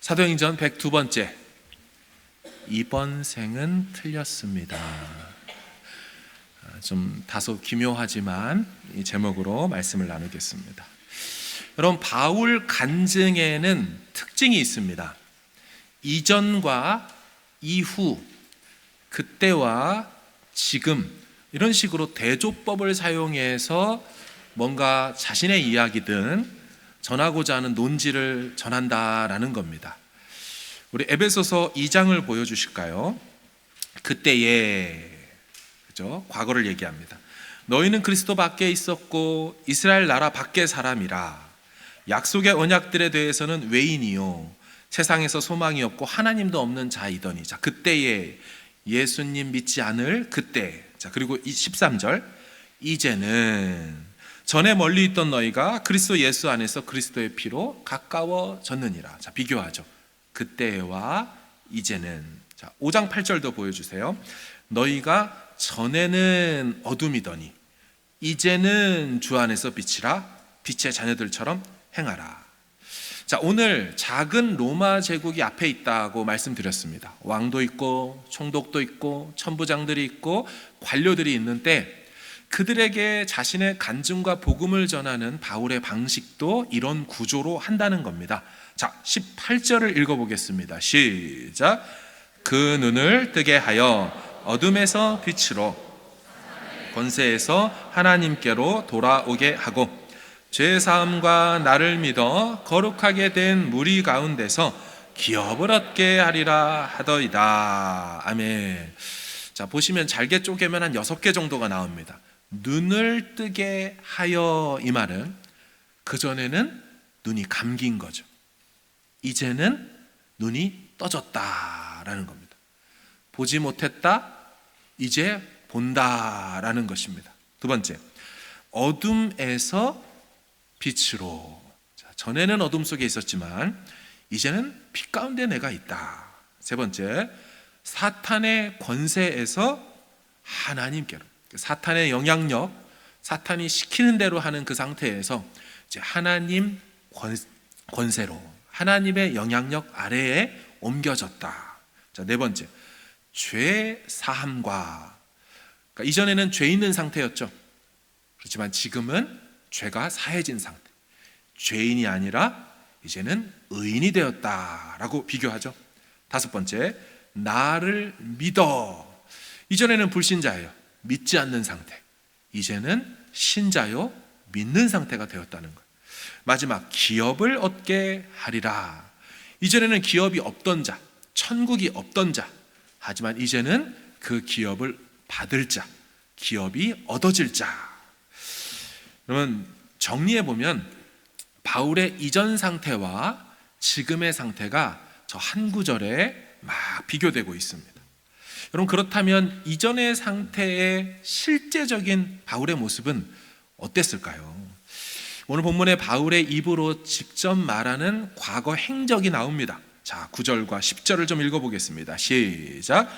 사도행전 102번째 이번 생은 틀렸습니다. 좀 다소 기묘하지만 이 제목으로 말씀을 나누겠습니다. 여러분, 바울 간증에는 특징이 있습니다. 이전과 이후, 그때와 지금, 이런 식으로 대조법을 사용해서 뭔가 자신의 이야기든 전하고자 하는 논지를 전한다라는 겁니다. 우리 에베소서 2장을 보여주실까요? 그때에, 그죠? 과거를 얘기합니다. 너희는 그리스도 밖에 있었고 이스라엘 나라 밖의 사람이라. 약속의 언약들에 대해서는 외인이요 세상에서 소망이 없고 하나님도 없는 자이더니. 자, 그때에, 예수님 믿지 않을 그때. 자, 그리고 13절, 이제는 전에 멀리 있던 너희가 그리스도 예수 안에서 그리스도의 피로 가까워졌느니라. 자, 비교하죠. 그때와 이제는. 자, 5장 8절도 보여주세요. 너희가 전에는 어둠이더니 이제는 주 안에서 빛이라. 빛의 자녀들처럼 행하라. 자, 오늘 작은 로마 제국이 앞에 있다고 말씀드렸습니다. 왕도 있고 총독도 있고 천부장들이 있고 관료들이 있는데, 그들에게 자신의 간증과 복음을 전하는 바울의 방식도 이런 구조로 한다는 겁니다. 자, 18절을 읽어보겠습니다. 시작. 그 눈을 뜨게 하여 어둠에서 빛으로, 권세에서 하나님께로 돌아오게 하고, 죄사함과 나를 믿어 거룩하게 된 무리 가운데서 기업을 얻게 하리라 하더이다. 아멘. 자, 보시면 잘게 쪼개면 한 6개 정도가 나옵니다. 눈을 뜨게 하여, 이 말은 그전에는 눈이 감긴 거죠. 이제는 눈이 떠졌다라는 겁니다. 보지 못했다, 이제 본다라는 것입니다. 두 번째, 어둠에서 빛으로. 자, 전에는 어둠 속에 있었지만 이제는 빛 가운데 내가 있다. 세 번째, 사탄의 권세에서 하나님께로. 사탄의 영향력, 사탄이 시키는 대로 하는 그 상태에서 이제 하나님 권세로, 하나님의 영향력 아래에 옮겨졌다. 자, 네 번째, 죄 사함과. 그러니까 이전에는 죄 있는 상태였죠. 그렇지만 지금은 죄가 사해진 상태. 죄인이 아니라 이제는 의인이 되었다라고 비교하죠. 다섯 번째, 나를 믿어. 이전에는 불신자예요. 믿지 않는 상태. 이제는 신자요, 믿는 상태가 되었다는 거예요. 마지막, 기업을 얻게 하리라. 이전에는 기업이 없던 자, 천국이 없던 자. 하지만 이제는 그 기업을 받을 자, 기업이 얻어질 자. 그러면 정리해보면 바울의 이전 상태와 지금의 상태가 저 한 구절에 막 비교되고 있습니다. 여러분, 그렇다면 이전의 상태의 실제적인 바울의 모습은 어땠을까요? 오늘 본문에 바울의 입으로 직접 말하는 과거 행적이 나옵니다. 자, 9절과 10절을 좀 읽어보겠습니다. 시작.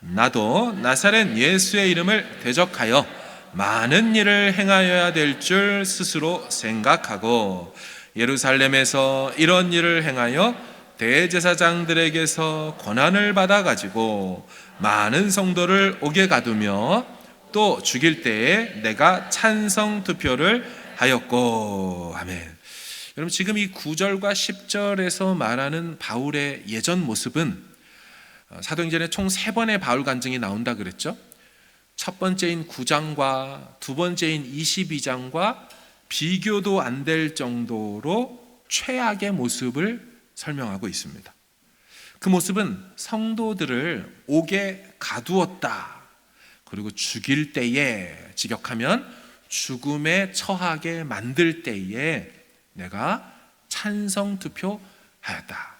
나도 나사렛 예수의 이름을 대적하여 많은 일을 행하여야 될 줄 스스로 생각하고, 예루살렘에서 이런 일을 행하여 대제사장들에게서 권한을 받아가지고 많은 성도를 옥에 가두며 또 죽일 때에 내가 찬성 투표를 하였고. 아멘. 여러분, 지금 이 9절과 10절에서 말하는 바울의 예전 모습은 사도행전에 총 3번의 바울 간증이 나온다 그랬죠. 첫 번째인 9장과 두 번째인 22장과 비교도 안 될 정도로 최악의 모습을 설명하고 있습니다. 그 모습은 성도들을 옥에 가두었다. 그리고 죽일 때에, 직역하면 죽음에 처하게 만들 때에 내가 찬성 투표하였다.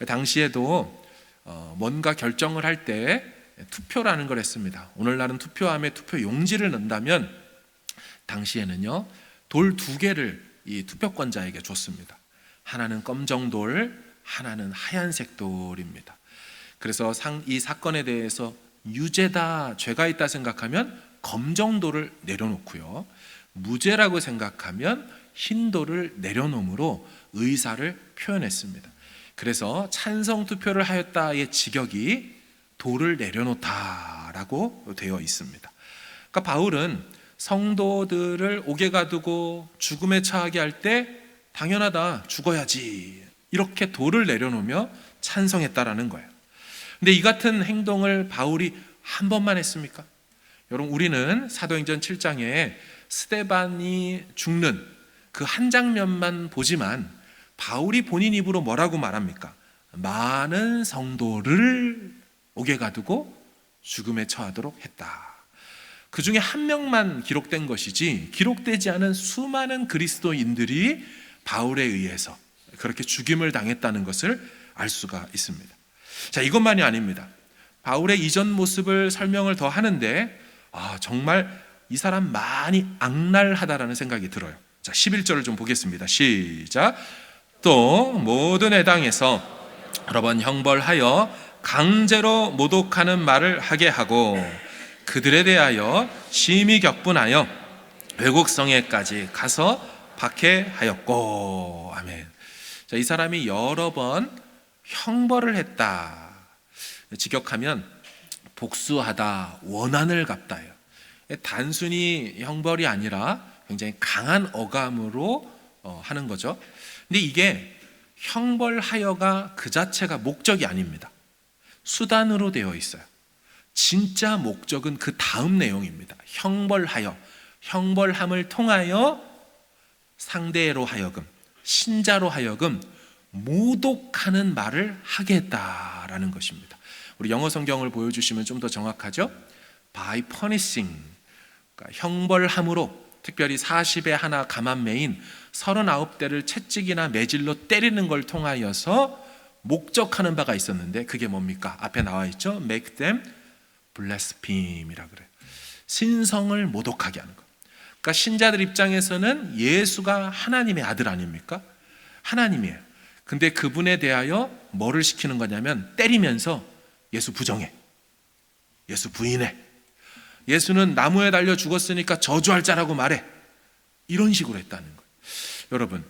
당시에도 뭔가 결정을 할 때 투표라는 걸 했습니다. 오늘날은 투표함에 투표 용지를 넣는다면 당시에는요, 돌 2개를 이 투표권자에게 줬습니다. 하나는 검정 돌, 하나는 하얀색 돌입니다. 그래서 이 사건에 대해서 유죄다, 죄가 있다 생각하면 검정 돌을 내려놓고요, 무죄라고 생각하면 흰 돌을 내려놓음으로 의사를 표현했습니다. 그래서 찬성 투표를 하였다의 직역이 돌을 내려놓다라고 되어 있습니다. 그러니까 바울은 성도들을 옥에 가두고 죽음에 처하게 할 때 당연하다, 죽어야지, 이렇게 돌을 내려놓으며 찬성했다라는 거예요. 근데 이 같은 행동을 바울이 한 번만 했습니까? 여러분, 우리는 사도행전 7장에 스데반이 죽는 그 한 장면만 보지만 바울이 본인 입으로 뭐라고 말합니까? 많은 성도를 옥에 가두고 죽음에 처하도록 했다. 그 중에 한 명만 기록된 것이지 기록되지 않은 수많은 그리스도인들이 바울에 의해서 그렇게 죽임을 당했다는 것을 알 수가 있습니다. 자, 이것만이 아닙니다. 바울의 이전 모습을 설명을 더 하는데 정말 이 사람 많이 악랄하다라는 생각이 들어요. 자, 11절을 좀 보겠습니다. 시작. 또 모든 회당에서 여러 번 형벌하여 강제로 모독하는 말을 하게 하고 그들에 대하여 심히 격분하여 외국 성에까지 가서 박해하였고. 아멘. 자, 이 사람이 여러 번 형벌을 했다. 직역하면 복수하다, 원한을 갚다예요. 단순히 형벌이 아니라 굉장히 강한 어감으로 하는 거죠. 근데 이게 형벌하여가 그 자체가 목적이 아닙니다. 수단으로 되어 있어요. 진짜 목적은 그 다음 내용입니다. 형벌하여, 형벌함을 통하여 상대로 하여금, 신자로 하여금 모독하는 말을 하게 했다라는 것입니다. 우리 영어 성경을 보여주시면 좀 더 정확하죠? By punishing, 그러니까 형벌함으로, 특별히 40에 하나 감한매인 39대를 채찍이나 매질로 때리는 걸 통하여서 목적하는 바가 있었는데 그게 뭡니까? 앞에 나와 있죠? Make them blasphem이라 그래요. 신성을 모독하게 하는 것. 그러니까 신자들 입장에서는 예수가 하나님의 아들 아닙니까? 하나님이에요. 근데 그분에 대하여 뭐를 시키는 거냐면 때리면서 예수 부정해, 예수 부인해, 예수는 나무에 달려 죽었으니까 저주할 자라고 말해, 이런 식으로 했다는 거예요. 여러분,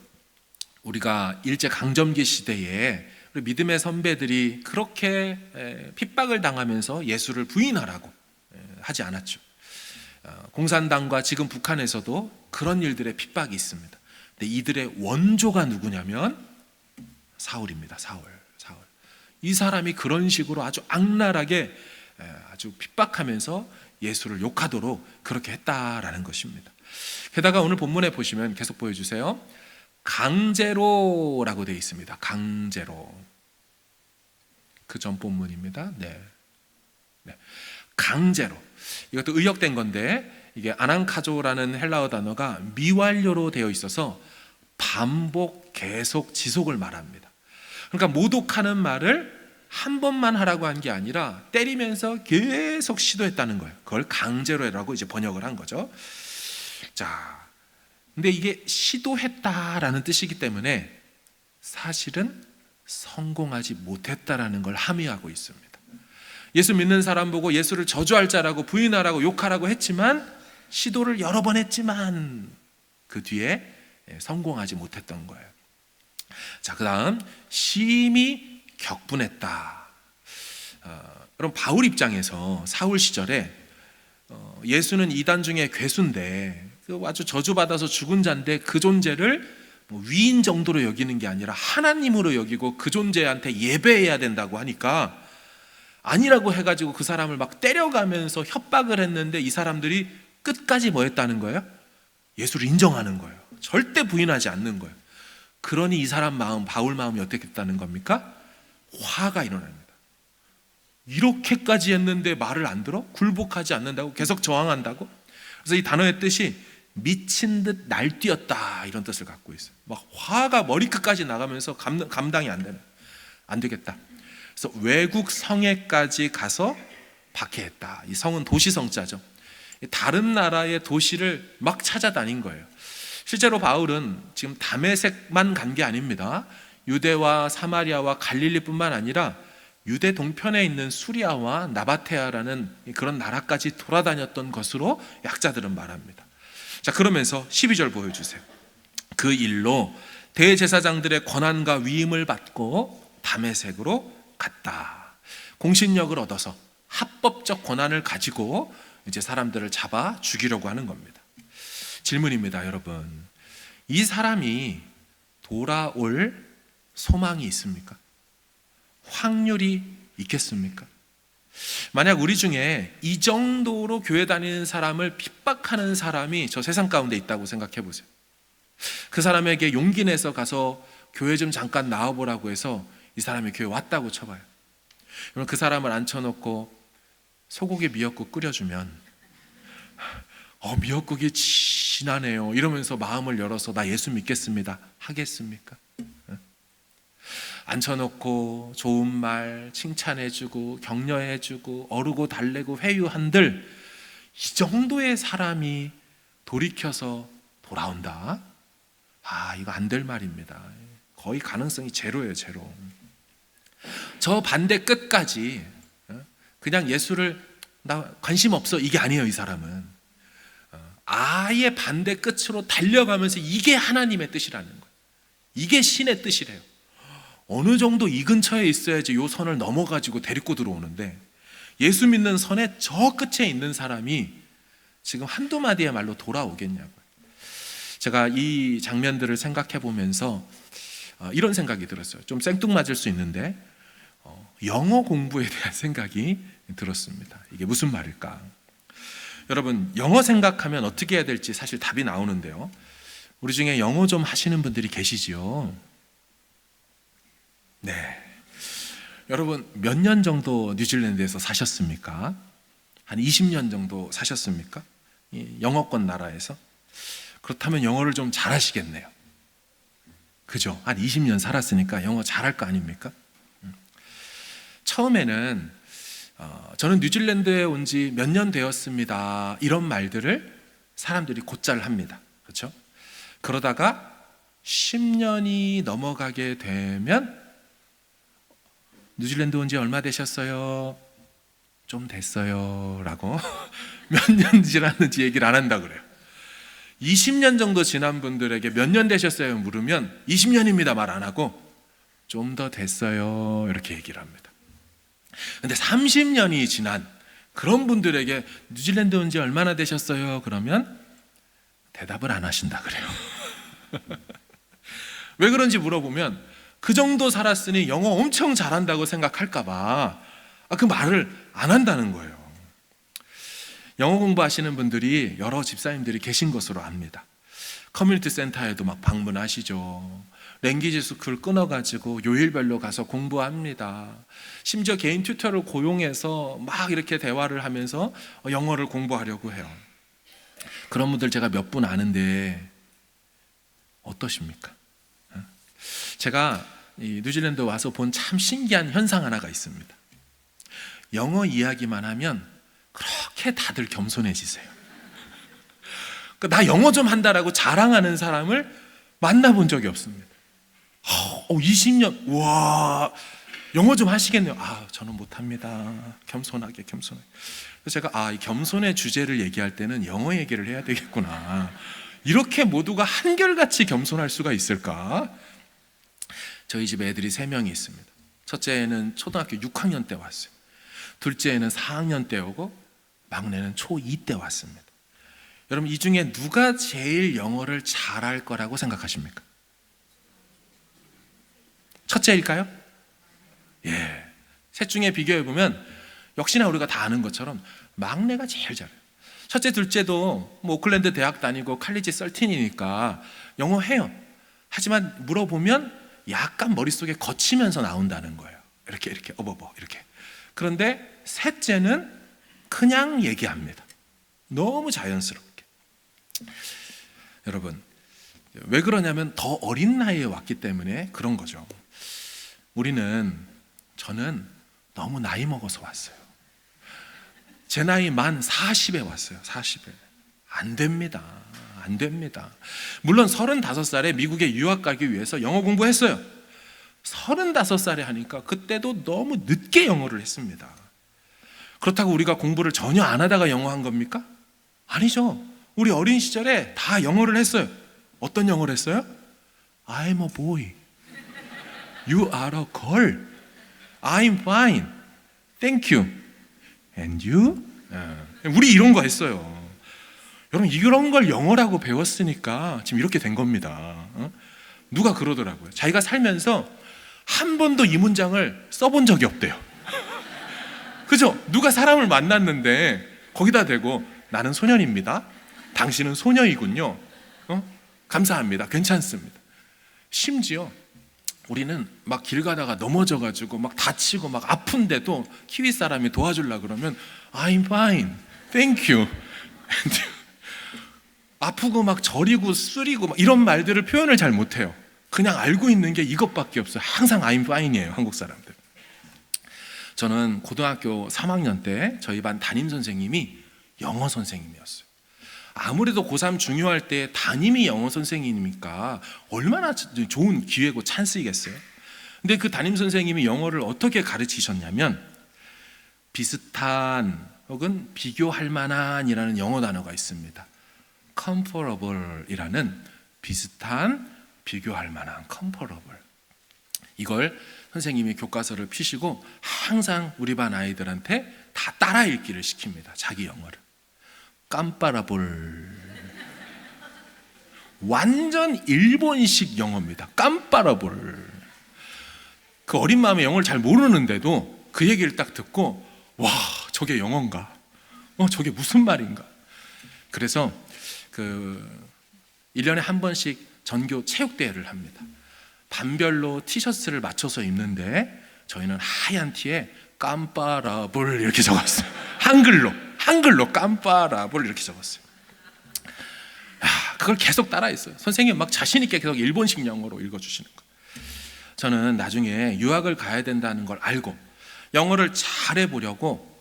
우리가 일제강점기 시대에 우리 믿음의 선배들이 그렇게 핍박을 당하면서 예수를 부인하라고 하지 않았죠. 공산당과 지금 북한에서도 그런 일들의 핍박이 있습니다. 근데 이들의 원조가 누구냐면 사울입니다. 사울. 이 사람이 그런 식으로 아주 악랄하게 아주 핍박하면서 예수를 욕하도록 그렇게 했다라는 것입니다. 게다가 오늘 본문에 보시면 계속 보여주세요. 강제로라고 되어 있습니다. 강제로. 그 전 본문입니다. 네. 강제로. 이것도 의역된 건데 이게 아난카조라는 헬라어 단어가 미완료로 되어 있어서 반복, 계속, 지속을 말합니다. 그러니까 모독하는 말을 한 번만 하라고 한 게 아니라 때리면서 계속 시도했다는 거예요. 그걸 강제로 해라고 이제 번역을 한 거죠. 자, 근데 이게 시도했다라는 뜻이기 때문에 사실은 성공하지 못했다라는 걸 함의하고 있습니다. 예수 믿는 사람 보고 예수를 저주할 자라고 부인하라고 욕하라고 했지만, 시도를 여러 번 했지만 그 뒤에 성공하지 못했던 거예요. 자, 그 다음 심히 격분했다. 그럼 바울 입장에서 사울 시절에 예수는 이단 중에 괴수인데 아주 저주받아서 죽은 자인데 그 존재를 위인 정도로 여기는 게 아니라 하나님으로 여기고 그 존재한테 예배해야 된다고 하니까 아니라고 해가지고 그 사람을 막 때려가면서 협박을 했는데 이 사람들이 끝까지 뭐 했다는 거예요? 예수를 인정하는 거예요. 절대 부인하지 않는 거예요. 그러니 이 사람 마음, 바울 마음이 어떻게 됐다는 겁니까? 화가 일어납니다. 이렇게까지 했는데 말을 안 들어? 굴복하지 않는다고? 계속 저항한다고? 그래서 이 단어의 뜻이 미친 듯 날뛰었다, 이런 뜻을 갖고 있어요. 막 화가 머리끝까지 나가면서 감당이 안 되는, 안 되겠다. 그래서 외국 성에까지 가서 박해했다. 이 성은 도시 성자죠. 다른 나라의 도시를 막 찾아다닌 거예요. 실제로 바울은 지금 다메섹만 간 게 아닙니다. 유대와 사마리아와 갈릴리뿐만 아니라 유대 동편에 있는 수리아와 나바테아라는 그런 나라까지 돌아다녔던 것으로 약자들은 말합니다. 자, 그러면서 12절 보여주세요. 그 일로 대제사장들의 권한과 위임을 받고 다메섹으로 갔다. 공신력을 얻어서 합법적 권한을 가지고 이제 사람들을 잡아 죽이려고 하는 겁니다. 질문입니다, 여러분. 이 사람이 돌아올 소망이 있습니까? 확률이 있겠습니까? 만약 우리 중에 이 정도로 교회 다니는 사람을 핍박하는 사람이 저 세상 가운데 있다고 생각해 보세요. 그 사람에게 용기 내서 가서 교회 좀 잠깐 나와보라고 해서 이 사람이 교회 왔다고 쳐봐요. 그럼 그 사람을 앉혀놓고 소고기 미역국 끓여주면 미역국이 진하네요 이러면서 마음을 열어서 나 예수 믿겠습니다 하겠습니까? 앉혀놓고 좋은 말 칭찬해주고 격려해주고 어르고 달래고 회유한들 이 정도의 사람이 돌이켜서 돌아온다? 이거 안 될 말입니다. 거의 가능성이 제로예요, 제로. 저 반대 끝까지 그냥 예수를 나 관심 없어 이게 아니에요. 이 사람은 아예 반대 끝으로 달려가면서 이게 하나님의 뜻이라는 거예요. 이게 신의 뜻이래요. 어느 정도 이 근처에 있어야지 요 선을 넘어가지고 데리고 들어오는데 예수 믿는 선의 저 끝에 있는 사람이 지금 한두 마디의 말로 돌아오겠냐고요. 제가 이 장면들을 생각해 보면서 이런 생각이 들었어요. 좀 생뚱맞을 수 있는데 영어 공부에 대한 생각이 들었습니다. 이게 무슨 말일까? 여러분, 영어 생각하면 어떻게 해야 될지 사실 답이 나오는데요. 우리 중에 영어 좀 하시는 분들이 계시지요? 네. 여러분, 몇 년 정도 뉴질랜드에서 사셨습니까? 한 20년 정도 사셨습니까? 이 영어권 나라에서? 그렇다면 영어를 좀 잘하시겠네요. 그죠? 한 20년 살았으니까 영어 잘할 거 아닙니까? 처음에는 저는 뉴질랜드에 온 지 몇 년 되었습니다 이런 말들을 사람들이 곧잘 합니다. 그렇죠? 그러다가 10년이 넘어가게 되면 뉴질랜드 온 지 얼마 되셨어요? 좀 됐어요 라고 몇 년 지났는지 얘기를 안 한다 그래요. 20년 정도 지난 분들에게 몇 년 되셨어요? 물으면 20년입니다 말 안 하고 좀 더 됐어요 이렇게 얘기를 합니다. 근데 30년이 지난 그런 분들에게 뉴질랜드 온 지 얼마나 되셨어요? 그러면 대답을 안 하신다 그래요. 왜 그런지 물어보면 그 정도 살았으니 영어 엄청 잘한다고 생각할까 봐 그 말을 안 한다는 거예요. 영어 공부하시는 분들이 여러 집사님들이 계신 것으로 압니다. 커뮤니티 센터에도 막 방문하시죠. 랭귀지 스쿨 끊어가지고 요일별로 가서 공부합니다. 심지어 개인 튜터를 고용해서 막 이렇게 대화를 하면서 영어를 공부하려고 해요. 그런 분들 제가 몇 분 아는데 어떠십니까? 제가 이 뉴질랜드 와서 본 참 신기한 현상 하나가 있습니다. 영어 이야기만 하면 그렇게 다들 겸손해지세요. 나 영어 좀 한다라고 자랑하는 사람을 만나본 적이 없습니다. 20년, 와, 영어 좀 하시겠네요. 저는 못합니다. 겸손하게. 그래서 제가 이 겸손의 주제를 얘기할 때는 영어 얘기를 해야 되겠구나. 이렇게 모두가 한결같이 겸손할 수가 있을까? 저희 집에 애들이 3명이 있습니다. 첫째는 초등학교 6학년 때 왔어요. 둘째는 4학년 때 오고 막내는 초2 때 왔습니다. 여러분, 이 중에 누가 제일 영어를 잘할 거라고 생각하십니까? 첫째일까요? 예. 셋 중에 비교해보면 역시나 우리가 다 아는 것처럼 막내가 제일 잘해요. 첫째, 둘째도 오클랜드 대학 다니고 칼리지 13이니까 영어 해요. 하지만 물어보면 약간 머릿속에 거치면서 나온다는 거예요. 이렇게 어버버 이렇게. 그런데 셋째는 그냥 얘기합니다. 너무 자연스럽게. 여러분, 왜 그러냐면 더 어린 나이에 왔기 때문에 그런 거죠. 저는 너무 나이 먹어서 왔어요. 제 나이 만 40에 왔어요. 40에. 안 됩니다. 물론 35살에 미국에 유학 가기 위해서 영어 공부했어요. 35살에 하니까 그때도 너무 늦게 영어를 했습니다. 그렇다고 우리가 공부를 전혀 안 하다가 영어 한 겁니까? 아니죠. 우리 어린 시절에 다 영어를 했어요. 어떤 영어를 했어요? I'm a boy. You are a girl. I'm fine. Thank you. And you? 우리 이런 거 했어요. 여러분, 이런 걸 영어라고 배웠으니까 지금 이렇게 된 겁니다. 누가 그러더라고요. 자기가 살면서 한 번도 이 문장을 써본 적이 없대요. 그죠? 누가 사람을 만났는데 거기다 대고 나는 소년입니다. 당신은 소녀이군요. 감사합니다. 괜찮습니다. 심지어 우리는 막 길 가다가 넘어져가지고 막 다치고 막 아픈데도 키위 사람이 도와주려고 그러면 I'm fine, thank you. 아프고 막 저리고 쓰리고 막 이런 말들을 표현을 잘 못해요. 그냥 알고 있는 게 이것밖에 없어요. 항상 I'm fine이에요, 한국 사람들. 저는 고등학교 3학년 때 저희 반 담임 선생님이 영어 선생님이었어요. 아무래도 고3 중요할 때 담임이 영어 선생님이니까 얼마나 좋은 기회고 찬스이겠어요. 근데 그 담임 선생님이 영어를 어떻게 가르치셨냐면 비슷한 혹은 비교할 만한 이라는 영어 단어가 있습니다. comparable 이라는 비슷한, 비교할 만한 comparable. 이걸 선생님이 교과서를 피시고 항상 우리 반 아이들한테 다 따라 읽기를 시킵니다. 자기 영어를. 깜빠라볼. 완전 일본식 영어입니다. 깜빠라볼. 그 어린 마음에 영어를 잘 모르는데도 그 얘기를 딱 듣고 와, 저게 영어인가? 저게 무슨 말인가? 그래서 1년에 한 번씩 전교 체육대회를 합니다. 반별로 티셔츠를 맞춰서 입는데 저희는 하얀 티에 깜빠라볼 이렇게 적었어요. 한글로 깜빠라볼 이렇게 적었어요. 그걸 계속 따라했어요. 선생님 막 자신 있게 계속 일본식 영어로 읽어주시는 거. 저는 나중에 유학을 가야 된다는 걸 알고 영어를 잘해보려고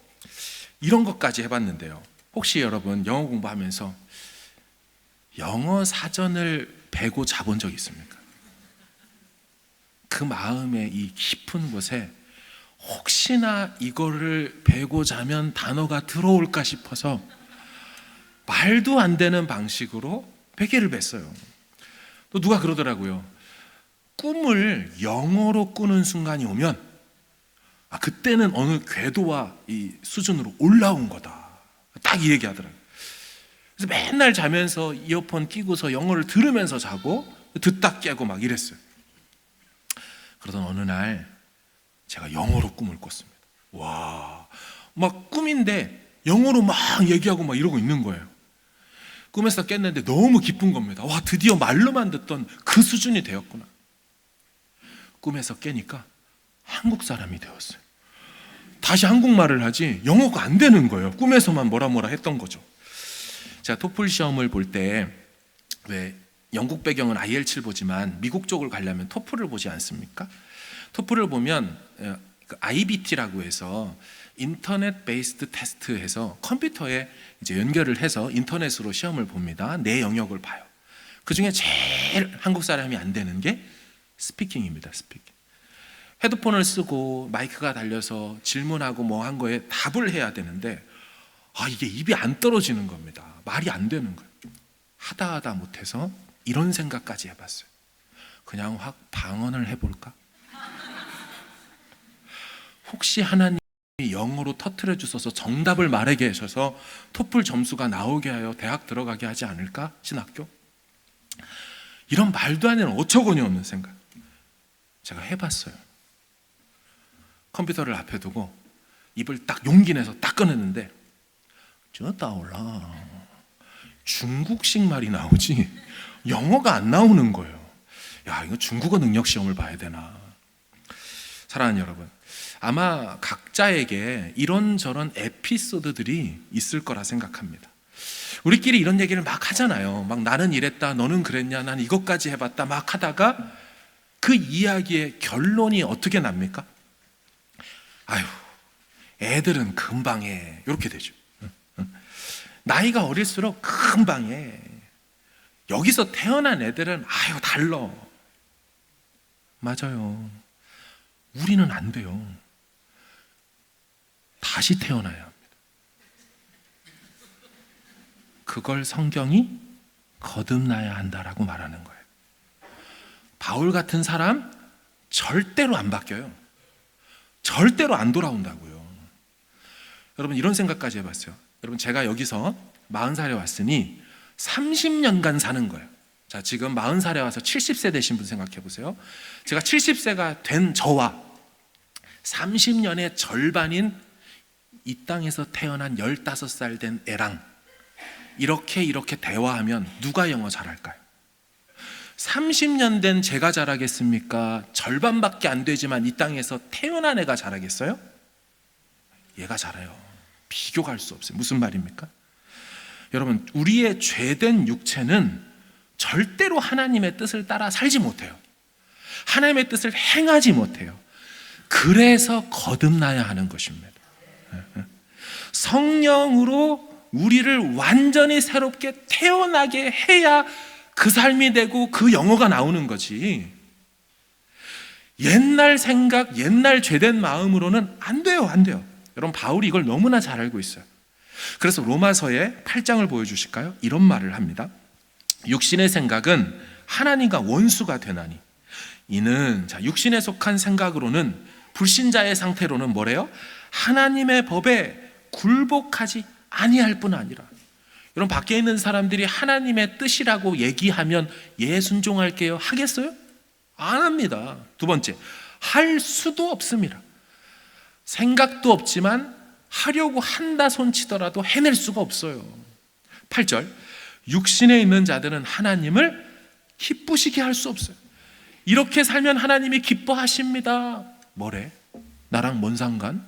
이런 것까지 해봤는데요. 혹시 여러분 영어 공부하면서 영어 사전을 베고 자본 적 있습니까? 그 마음의 이 깊은 곳에 혹시나 이거를 베고 자면 단어가 들어올까 싶어서 말도 안 되는 방식으로 베개를 뱄어요. 또 누가 그러더라고요. 꿈을 영어로 꾸는 순간이 오면 그때는 어느 궤도와 이 수준으로 올라온 거다. 딱 이 얘기 하더라고요. 그래서 맨날 자면서 이어폰 끼고서 영어를 들으면서 자고 듣다 깨고 막 이랬어요. 그러던 어느 날 제가 영어로 꿈을 꿨습니다. 와, 막 꿈인데 영어로 막 얘기하고 막 이러고 있는 거예요. 꿈에서 깼는데 너무 기쁜 겁니다. 와, 드디어 말로만 듣던 그 수준이 되었구나. 꿈에서 깨니까 한국 사람이 되었어요. 다시 한국말을 하지 영어가 안 되는 거예요. 꿈에서만 뭐라 했던 거죠. 제가 토플 시험을 볼 때 왜 영국 배경은 IELTS를 보지만 미국 쪽을 가려면 토플을 보지 않습니까? 토플을 보면 IBT라고 해서 인터넷 베이스드 테스트 해서 컴퓨터에 이제 연결을 해서 인터넷으로 시험을 봅니다. 내 영역을 봐요. 그 중에 제일 한국 사람이 안 되는 게 스피킹입니다. 스피킹. 헤드폰을 쓰고 마이크가 달려서 질문하고 뭐 한 거에 답을 해야 되는데 이게 입이 안 떨어지는 겁니다. 말이 안 되는 거예요. 하다 못해서 이런 생각까지 해봤어요. 그냥 확 방언을 해볼까? 혹시 하나님이 영어로 터트려 주셔서 정답을 말하게 하셔서 토플 점수가 나오게 하여 대학 들어가게 하지 않을까? 신학교? 이런 말도 안 되는 어처구니 없는 생각. 제가 해봤어요. 컴퓨터를 앞에 두고 입을 딱 용기 내서 딱 꺼냈는데 저 따올라 중국식 말이 나오지 영어가 안 나오는 거예요. 야, 이거 중국어 능력 시험을 봐야 되나? 사랑하는 여러분, 아마 각자에게 이런저런 에피소드들이 있을 거라 생각합니다. 우리끼리 이런 얘기를 막 하잖아요. 막 나는 이랬다, 너는 그랬냐, 난 이것까지 해봤다 막 하다가 그 이야기의 결론이 어떻게 납니까? 아유, 애들은 금방 해. 이렇게 되죠. 나이가 어릴수록 금방 해. 여기서 태어난 애들은 달라. 맞아요. 우리는 안 돼요. 다시 태어나야 합니다. 그걸 성경이 거듭나야 한다라고 말하는 거예요. 바울 같은 사람 절대로 안 바뀌어요. 절대로 안 돌아온다고요. 여러분 이런 생각까지 해봤어요. 여러분 제가 여기서 40살에 왔으니 30년간 사는 거예요. 자, 지금 40살에 와서 70세 되신 분 생각해 보세요. 제가 70세가 된 저와 30년의 절반인 이 땅에서 태어난 15살 된 애랑 이렇게 대화하면 누가 영어 잘할까요? 30년 된 제가 잘하겠습니까? 절반밖에 안 되지만 이 땅에서 태어난 애가 잘하겠어요? 얘가 잘해요. 비교가 할 수 없어요. 무슨 말입니까? 여러분, 우리의 죄된 육체는 절대로 하나님의 뜻을 따라 살지 못해요. 하나님의 뜻을 행하지 못해요. 그래서 거듭나야 하는 것입니다. 성령으로 우리를 완전히 새롭게 태어나게 해야 그 삶이 되고 그 영어가 나오는 거지. 옛날 생각, 옛날 죄된 마음으로는 안 돼요. 여러분 바울이 이걸 너무나 잘 알고 있어요. 그래서 로마서의 8장을 보여주실까요? 이런 말을 합니다. 육신의 생각은 하나님과 원수가 되나니 이는 육신에 속한 생각으로는 불신자의 상태로는 뭐래요? 하나님의 법에 굴복하지 아니할 뿐 아니라. 여러분 밖에 있는 사람들이 하나님의 뜻이라고 얘기하면 예 순종할게요 하겠어요? 안 합니다. 두 번째, 할 수도 없습니다. 생각도 없지만 하려고 한다 손치더라도 해낼 수가 없어요. 8절, 육신에 있는 자들은 하나님을 기쁘시게 할 수 없어요. 이렇게 살면 하나님이 기뻐하십니다. 뭐래? 나랑 뭔 상관?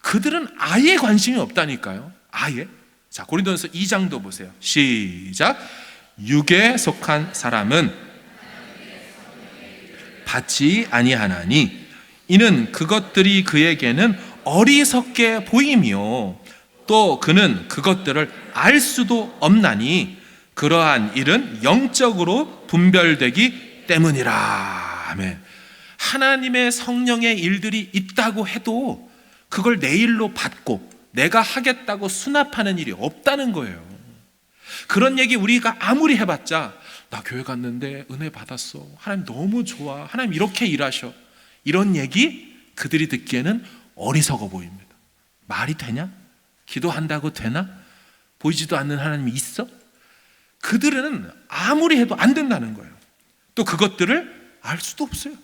그들은 아예 관심이 없다니까요. 아예. 자, 고린도전서 2장도 보세요. 시작. 육에 속한 사람은 받지 아니하나니 이는 그것들이 그에게는 어리석게 보임이요 또 그는 그것들을 알 수도 없나니 그러한 일은 영적으로 분별되기 때문이라. 아멘. 하나님의 성령의 일들이 있다고 해도 그걸 내 일로 받고 내가 하겠다고 수납하는 일이 없다는 거예요. 그런 얘기 우리가 아무리 해봤자 나 교회 갔는데 은혜 받았어. 하나님 너무 좋아. 하나님 이렇게 일하셔. 이런 얘기 그들이 듣기에는 어리석어 보입니다. 말이 되냐? 기도한다고 되나? 보이지도 않는 하나님이 있어? 그들은 아무리 해도 안 된다는 거예요. 또 그것들을 알 수도 없어요.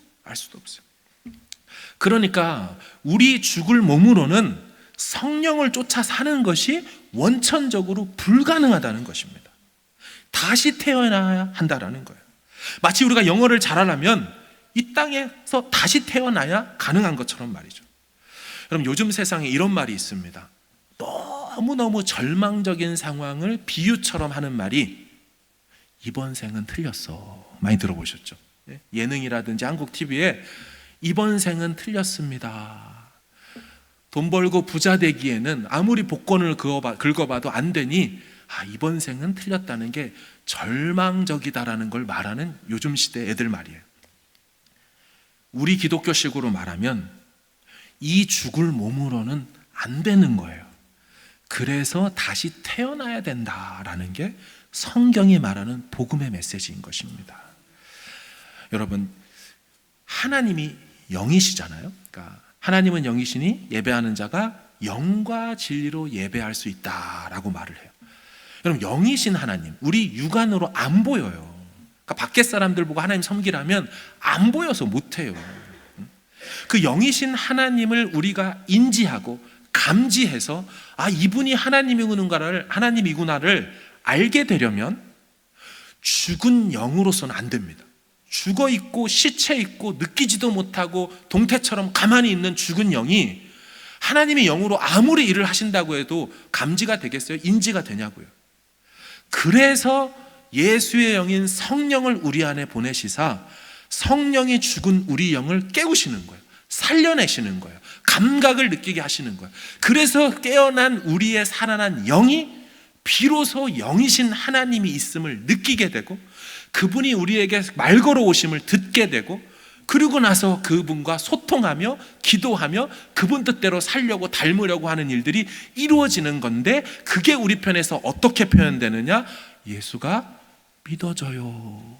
그러니까 우리 죽을 몸으로는 성령을 쫓아 사는 것이 원천적으로 불가능하다는 것입니다. 다시 태어나야 한다라는 거예요. 마치 우리가 영어를 잘하려면 이 땅에서 다시 태어나야 가능한 것처럼 말이죠. 여러분 요즘 세상에 이런 말이 있습니다. 너무너무 절망적인 상황을 비유처럼 하는 말이 이번 생은 틀렸어. 많이 들어보셨죠? 예능이라든지 한국 TV에 이번 생은 틀렸습니다. 돈 벌고 부자 되기에는 아무리 복권을 긁어봐도 안 되니 이번 생은 틀렸다는 게 절망적이다라는 걸 말하는 요즘 시대 애들 말이에요. 우리 기독교식으로 말하면 이 죽을 몸으로는 안 되는 거예요. 그래서 다시 태어나야 된다라는 게 성경이 말하는 복음의 메시지인 것입니다. 여러분 하나님이 영이시잖아요. 그러니까 하나님은 영이시니 예배하는 자가 영과 진리로 예배할 수 있다라고 말을 해요. 여러분 영이신 하나님, 우리 육안으로 안 보여요. 그러니까 밖에 사람들 보고 하나님 섬기라면 안 보여서 못해요. 그 영이신 하나님을 우리가 인지하고 감지해서 이분이 하나님이구나를 알게 되려면 죽은 영으로서는 안 됩니다. 죽어 있고 시체 있고 느끼지도 못하고 동태처럼 가만히 있는 죽은 영이 하나님의 영으로 아무리 일을 하신다고 해도 감지가 되겠어요? 인지가 되냐고요. 그래서 예수의 영인 성령을 우리 안에 보내시사 성령이 죽은 우리 영을 깨우시는 거예요. 살려내시는 거예요. 감각을 느끼게 하시는 거예요. 그래서 깨어난 우리의 살아난 영이 비로소 영이신 하나님이 있음을 느끼게 되고 그분이 우리에게 말 걸어 오심을 듣게 되고 그리고 나서 그분과 소통하며 기도하며 그분 뜻대로 살려고 닮으려고 하는 일들이 이루어지는 건데 그게 우리 편에서 어떻게 표현되느냐? 예수가 믿어져요.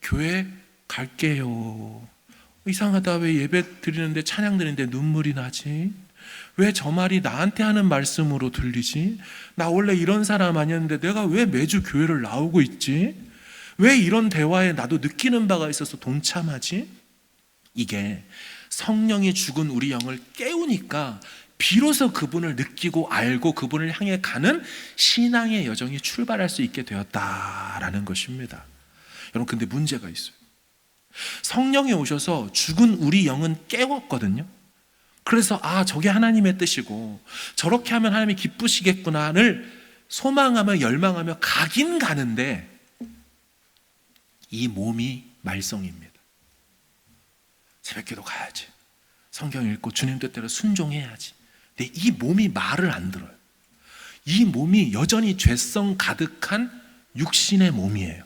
교회 갈게요. 이상하다. 왜 예배 드리는데, 찬양 드리는데 눈물이 나지? 왜 저 말이 나한테 하는 말씀으로 들리지? 나 원래 이런 사람 아니었는데 내가 왜 매주 교회를 나오고 있지? 왜 이런 대화에 나도 느끼는 바가 있어서 동참하지? 이게 성령이 죽은 우리 영을 깨우니까 비로소 그분을 느끼고 알고 그분을 향해 가는 신앙의 여정이 출발할 수 있게 되었다라는 것입니다. 여러분, 근데 문제가 있어요. 성령이 오셔서 죽은 우리 영은 깨웠거든요. 그래서 저게 하나님의 뜻이고 저렇게 하면 하나님이 기쁘시겠구나를 소망하며 열망하며 가긴 가는데, 이 몸이 말썽입니다. 새벽기도 가야지, 성경 읽고 주님 뜻대로 순종해야지. 근데 이 몸이 말을 안 들어요. 이 몸이 여전히 죄성 가득한 육신의 몸이에요.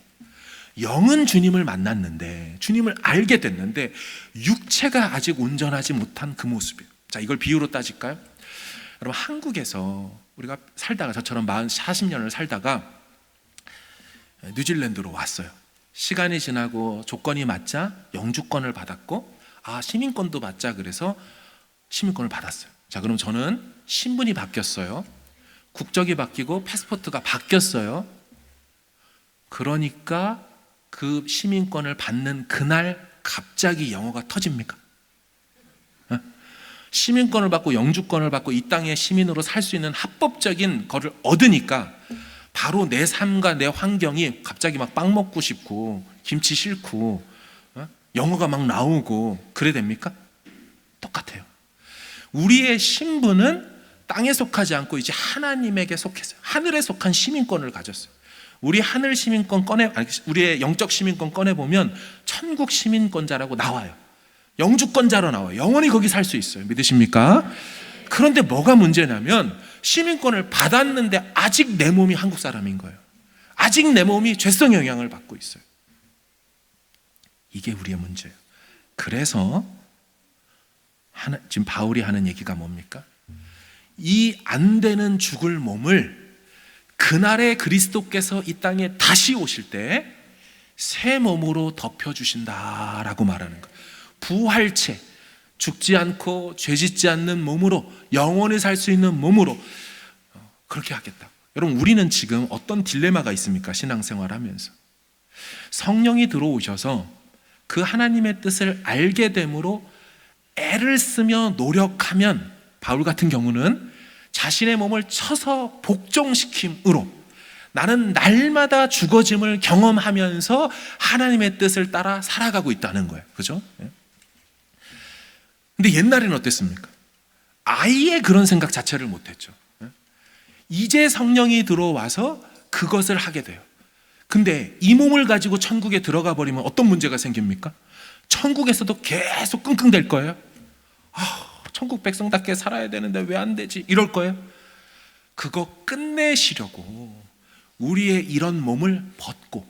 영은 주님을 만났는데, 주님을 알게 됐는데 육체가 아직 온전하지 못한 그 모습이에요. 자, 이걸 비유로 따질까요? 여러분, 한국에서 우리가 살다가, 저처럼 40년을 살다가 뉴질랜드로 왔어요. 시간이 지나고 조건이 맞자 영주권을 받았고, 시민권도 받자 그래서 시민권을 받았어요. 자, 그럼 저는 신분이 바뀌었어요. 국적이 바뀌고 패스포트가 바뀌었어요. 그러니까 그 시민권을 받는 그날 갑자기 영어가 터집니까? 시민권을 받고 영주권을 받고 이 땅의 시민으로 살 수 있는 합법적인 거를 얻으니까 바로 내 삶과 내 환경이 갑자기 막 빵 먹고 싶고 김치 싫고 영어가 막 나오고 그래 됩니까? 똑같아요. 우리의 신분은 땅에 속하지 않고 이제 하나님에게 속했어요. 하늘에 속한 시민권을 가졌어요. 우리 하늘 시민권 우리의 영적 시민권 꺼내보면 천국 시민권자라고 나와요. 영주권자로 나와요. 영원히 거기 살 수 있어요. 믿으십니까? 그런데 뭐가 문제냐면, 시민권을 받았는데 아직 내 몸이 한국 사람인 거예요. 아직 내 몸이 죄성 영향을 받고 있어요. 이게 우리의 문제예요. 그래서 지금 바울이 하는 얘기가 뭡니까? 이 안 되는 죽을 몸을 그날에 그리스도께서 이 땅에 다시 오실 때 새 몸으로 덮여주신다라고 말하는 거예요. 부활체, 죽지 않고 죄짓지 않는 몸으로, 영원히 살 수 있는 몸으로 그렇게 하겠다. 여러분, 우리는 지금 어떤 딜레마가 있습니까? 신앙생활하면서 성령이 들어오셔서 그 하나님의 뜻을 알게 되므로 애를 쓰며 노력하면, 바울 같은 경우는 자신의 몸을 쳐서 복종시킴으로 나는 날마다 죽어짐을 경험하면서 하나님의 뜻을 따라 살아가고 있다는 거예요. 그죠? 근데 옛날에는 어땠습니까? 아예 그런 생각 자체를 못했죠. 이제 성령이 들어와서 그것을 하게 돼요. 근데 이 몸을 가지고 천국에 들어가 버리면 어떤 문제가 생깁니까? 천국에서도 계속 끙끙댈 거예요. 천국 백성답게 살아야 되는데 왜 안 되지? 이럴 거예요. 그거 끝내시려고 우리의 이런 몸을 벗고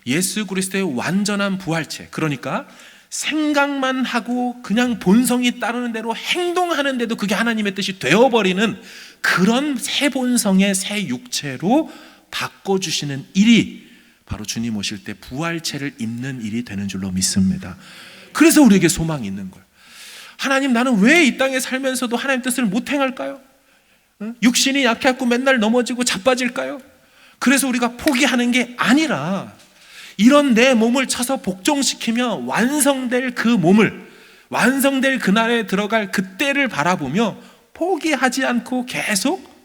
예수 그리스도의 완전한 부활체, 그러니까 생각만 하고 그냥 본성이 따르는 대로 행동하는데도 그게 하나님의 뜻이 되어버리는 그런 새 본성의 새 육체로 바꿔주시는 일이 바로 주님 오실 때 부활체를 입는 일이 되는 줄로 믿습니다. 그래서 우리에게 소망이 있는 거예요. 하나님, 나는 왜 이 땅에 살면서도 하나님 뜻을 못 행할까요? 육신이 약해갖고 맨날 넘어지고 자빠질까요? 그래서 우리가 포기하는 게 아니라 이런 내 몸을 쳐서 복종시키며 완성될 그 몸을, 완성될 그날에 들어갈 그때를 바라보며 포기하지 않고 계속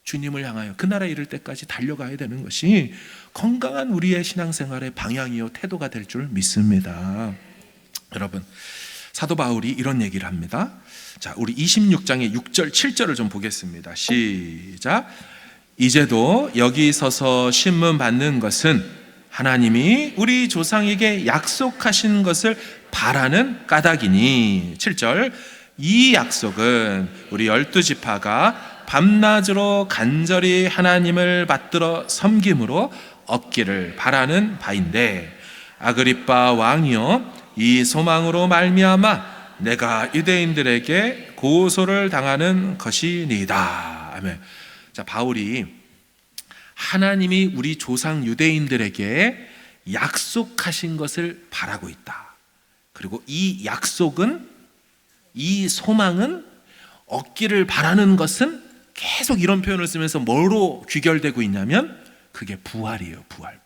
주님을 향하여 그 나라에 이를 때까지 달려가야 되는 것이 건강한 우리의 신앙생활의 방향이요 태도가 될 줄 믿습니다. 여러분, 사도 바울이 이런 얘기를 합니다. 자, 우리 26장의 6절 7절을 좀 보겠습니다. 시작. 이제도 여기 서서 신문 받는 것은 하나님이 우리 조상에게 약속하신 것을 바라는 까닭이니. 7절. 이 약속은 우리 12지파가 밤낮으로 간절히 하나님을 받들어 섬김으로 얻기를 바라는 바인데, 아그리빠 왕이여, 이 소망으로 말미암아 내가 유대인들에게 고소를 당하는 것이니이다. 아멘. 자, 바울이 하나님이 우리 조상 유대인들에게 약속하신 것을 바라고 있다. 그리고 이 약속은, 이 소망은, 얻기를 바라는 것은 계속 이런 표현을 쓰면서 뭐로 귀결되고 있냐면 그게 부활이에요. 부활.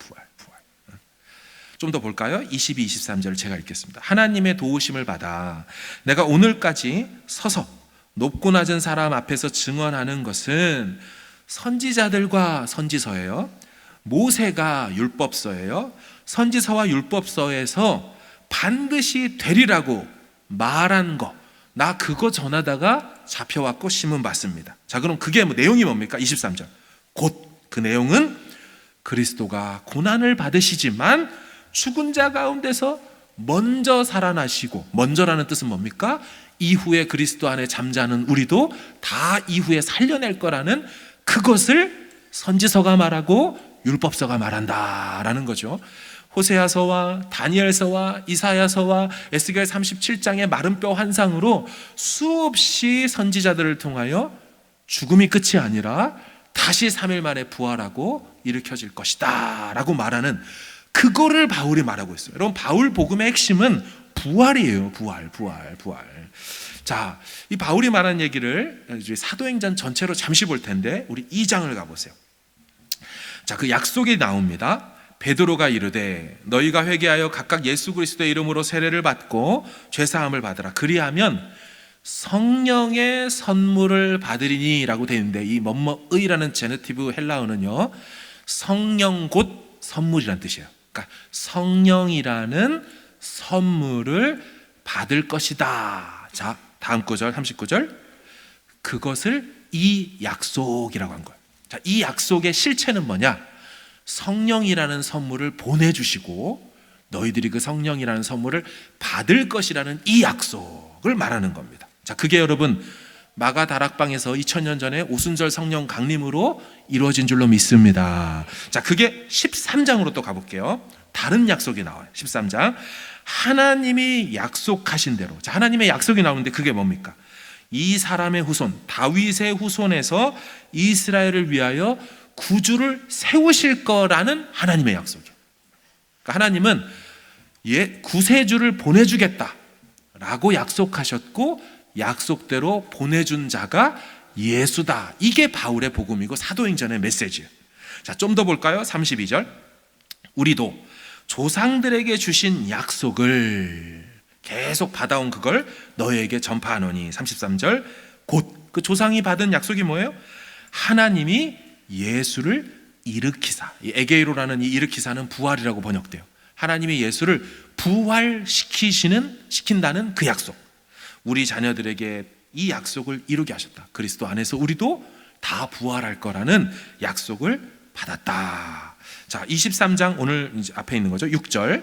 좀 더 볼까요? 22, 23절을 제가 읽겠습니다. 하나님의 도우심을 받아 내가 오늘까지 서서 높고 낮은 사람 앞에서 증언하는 것은 선지자들과 선지서예요. 모세가 율법서예요. 선지서와 율법서에서 반드시 되리라고 말한 거, 나 그거 전하다가 잡혀왔고 신문받습니다. 자, 그럼 그게 내용이 뭡니까? 23절. 곧 그 내용은 그리스도가 고난을 받으시지만 죽은 자 가운데서 먼저 살아나시고, 먼저라는 뜻은 뭡니까? 이후에 그리스도 안에 잠자는 우리도 다 이후에 살려낼 거라는 그것을 선지서가 말하고 율법서가 말한다라는 거죠. 호세아서와 다니엘서와 이사야서와 에스겔 37장의 마른 뼈 환상으로 수없이 선지자들을 통하여 죽음이 끝이 아니라 다시 3일 만에 부활하고 일으켜질 것이다 라고 말하는 그거를 바울이 말하고 있어요. 여러분, 바울 복음의 핵심은 부활이에요. 부활. 자, 이 바울이 말한 얘기를 사도행전 전체로 잠시 볼 텐데 우리 2장을 가보세요. 자, 그 약속이 나옵니다. 베드로가 이르되 너희가 회개하여 각각 예수 그리스도의 이름으로 세례를 받고 죄사함을 받으라. 그리하면 성령의 선물을 받으리니 라고 되어 있는데, 이 뭐뭐의라는 제네티브 헬라어는요, 성령 곧 선물이란 뜻이에요. 그러니까 성령이라는 선물을 받을 것이다. 자, 다음 구절 39절. 그것을 이 약속이라고 한 거예요. 자, 이 약속의 실체는 뭐냐? 성령이라는 선물을 보내주시고 너희들이 그 성령이라는 선물을 받을 것이라는 이 약속을 말하는 겁니다. 자, 그게 여러분 마가 다락방에서 2000년 전에 오순절 성령 강림으로 이루어진 줄로 믿습니다. 자, 그게 13장으로 또 가볼게요. 다른 약속이 나와요. 13장. 하나님이 약속하신 대로. 자, 하나님의 약속이 나오는데 그게 뭡니까? 이 사람의 후손, 다윗의 후손에서 이스라엘을 위하여 구주를 세우실 거라는 하나님의 약속이에요. 그러니까 하나님은 구세주를 보내주겠다라고 약속하셨고 약속대로 보내준 자가 예수다. 이게 바울의 복음이고 사도행전의 메시지예요. 자, 좀 더 볼까요? 32절. 우리도 조상들에게 주신 약속을 계속 받아온 그걸 너희에게 전파하노니. 33절. 곧 그 조상이 받은 약속이 뭐예요? 하나님이 예수를 일으키사. 이 에게이로라는 이 일으키사는 부활이라고 번역돼요. 하나님이 예수를 부활시킨다는 그 약속. 우리 자녀들에게 이 약속을 이루게 하셨다. 그리스도 안에서 우리도 다 부활할 거라는 약속을 받았다. 자, 23장 오늘 이제 앞에 있는 거죠. 6절.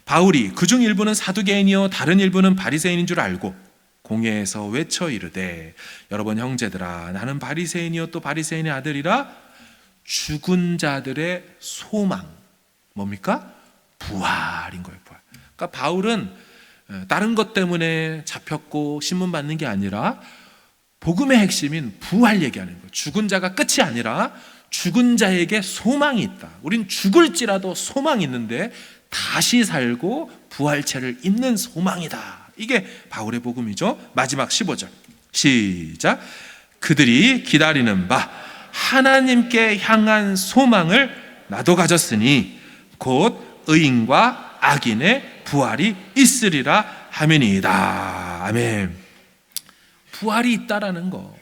바울이 그중 일부는 사두개인이요 다른 일부는 바리새인인 줄 알고 공회에서 외쳐 이르되 여러분 형제들아, 나는 바리새인이요 또 바리새인의 아들이라. 죽은 자들의 소망 뭡니까? 부활인 거예요. 부활. 그러니까 바울은 다른 것 때문에 잡혔고 신문 받는 게 아니라 복음의 핵심인 부활 얘기하는 거예요. 죽은 자가 끝이 아니라 죽은 자에게 소망이 있다. 우린 죽을지라도 소망이 있는데 다시 살고 부활체를 입는 소망이다. 이게 바울의 복음이죠. 마지막 15절 시작. 그들이 기다리는 바 하나님께 향한 소망을 나도 가졌으니 곧 의인과 악인의 부활이 있으리라 하매니이다. 아멘. 부활이 있다라는 거,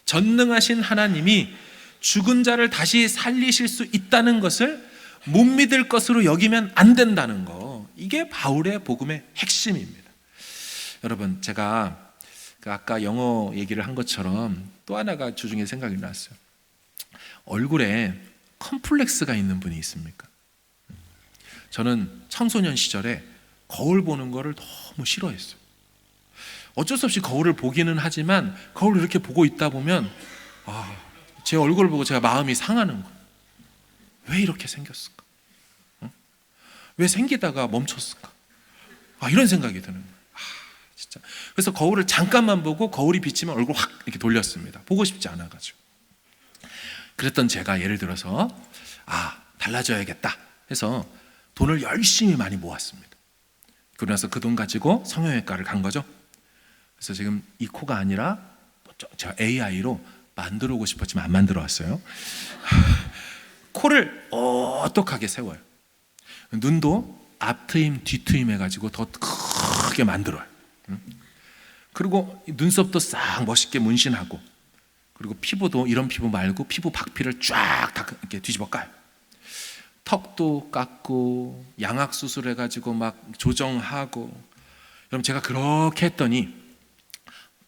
전능하신 하나님이 죽은 자를 다시 살리실 수 있다는 것을 못 믿을 것으로 여기면 안 된다는 거, 이게 바울의 복음의 핵심입니다. 여러분, 제가 아까 영어 얘기를 한 것처럼 또 하나가 주중에 생각이 났어요. 얼굴에 컴플렉스가 있는 분이 있습니까? 저는 청소년 시절에 거울 보는 거를 너무 싫어했어요. 어쩔 수 없이 거울을 보기는 하지만 거울을 이렇게 보고 있다 보면 제 얼굴을 보고 제가 마음이 상하는 거예요. 왜 이렇게 생겼을까? 왜 생기다가 멈췄을까? 이런 생각이 드는 거예요. 진짜. 그래서 거울을 잠깐만 보고 거울이 비치면 얼굴 확 이렇게 돌렸습니다. 보고 싶지 않아가지고. 그랬던 제가 예를 들어서 달라져야겠다 해서 돈을 열심히 많이 모았습니다. 그러고 나서 그 돈 가지고 성형외과를 간 거죠. 그래서 지금 이 코가 아니라 제가 AI로 만들어 오고 싶었지만 안 만들어 왔어요. 코를 어떡하게 세워요. 눈도 앞트임 뒤트임 해가지고 더 크게 만들어요. 그리고 눈썹도 싹 멋있게 문신하고, 그리고 피부도 이런 피부 말고 피부 박피를 쫙 다 이렇게 뒤집어 까요. 턱도 깎고 양악 수술해가지고 막 조정하고. 그럼 제가 그렇게 했더니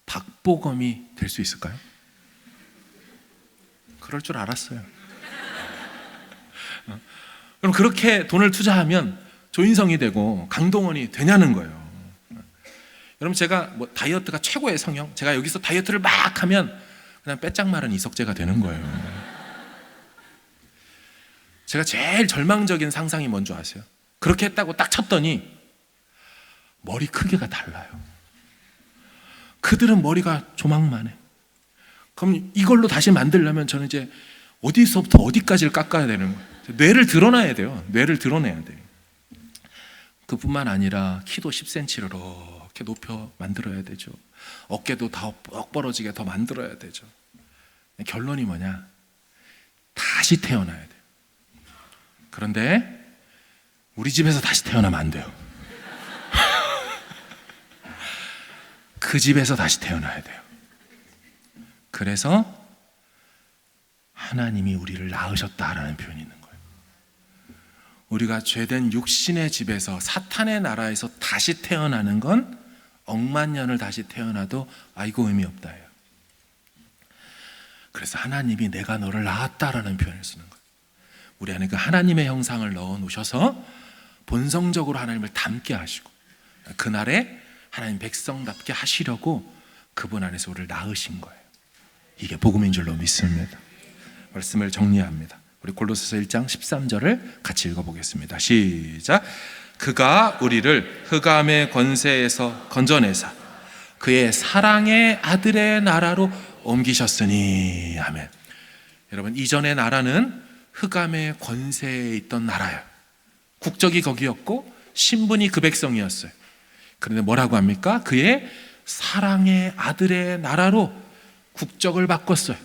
박보검이 될 수 있을까요? 그럴 줄 알았어요. 그럼 그렇게 돈을 투자하면 조인성이 되고 강동원이 되냐는 거예요. 여러분, 제가 뭐 다이어트가 최고의 성형, 제가 여기서 다이어트를 막 하면 그냥 빼짝 마른 이석재가 되는 거예요. 제가 제일 절망적인 상상이 뭔지 아세요? 그렇게 했다고 딱 쳤더니 머리 크기가 달라요. 그들은 머리가 조망만해. 그럼 이걸로 다시 만들려면 저는 이제 어디서부터 어디까지를 깎아야 되는 거예요. 뇌를 드러나야 돼요. 뇌를 드러내야 돼요. 그뿐만 아니라 키도 10cm를 이렇게 높여 만들어야 되죠. 어깨도 더 뻑 벌어지게 더 만들어야 되죠. 결론이 뭐냐? 다시 태어나야 돼요. 그런데 우리 집에서 다시 태어나면 안 돼요. 그 집에서 다시 태어나야 돼요. 그래서 하나님이 우리를 낳으셨다라는 표현이 있는 거예요. 우리가 죄된 육신의 집에서 사탄의 나라에서 다시 태어나는 건 억만 년을 다시 태어나도 아이고 의미 없다예요. 그래서 하나님이 내가 너를 낳았다라는 표현을 쓰는 거예요. 우리 안에 그 하나님의 형상을 넣어 놓으셔서 본성적으로 하나님을 닮게 하시고, 그날에 하나님 백성답게 하시려고 그분 안에서 우리를 낳으신 거예요. 이게 복음인 줄로 믿습니다. 말씀을 정리합니다. 우리 골로새서 1장 13절을 같이 읽어보겠습니다. 시작. 그가 우리를 흑암의 권세에서 건져내사 그의 사랑의 아들의 나라로 옮기셨으니. 아멘. 여러분, 이전의 나라는 흑암의 권세에 있던 나라예요. 국적이 거기였고 신분이 그 백성이었어요. 그런데 뭐라고 합니까? 그의 사랑의 아들의 나라로 국적을 바꿨어요.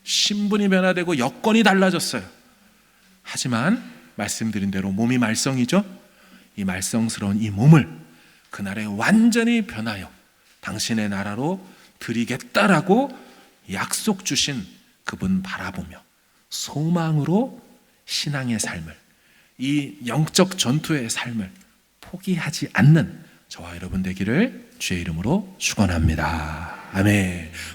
신분이 변화되고 여건이 달라졌어요. 하지만 말씀드린 대로 몸이 말썽이죠. 이 말썽스러운 이 몸을 그날에 완전히 변하여 당신의 나라로 드리겠다라고 약속 주신 그분 바라보며 소망으로 신앙의 삶을, 이 영적 전투의 삶을 포기하지 않는 저와 여러분 되기를 주의 이름으로 축원합니다. 아멘.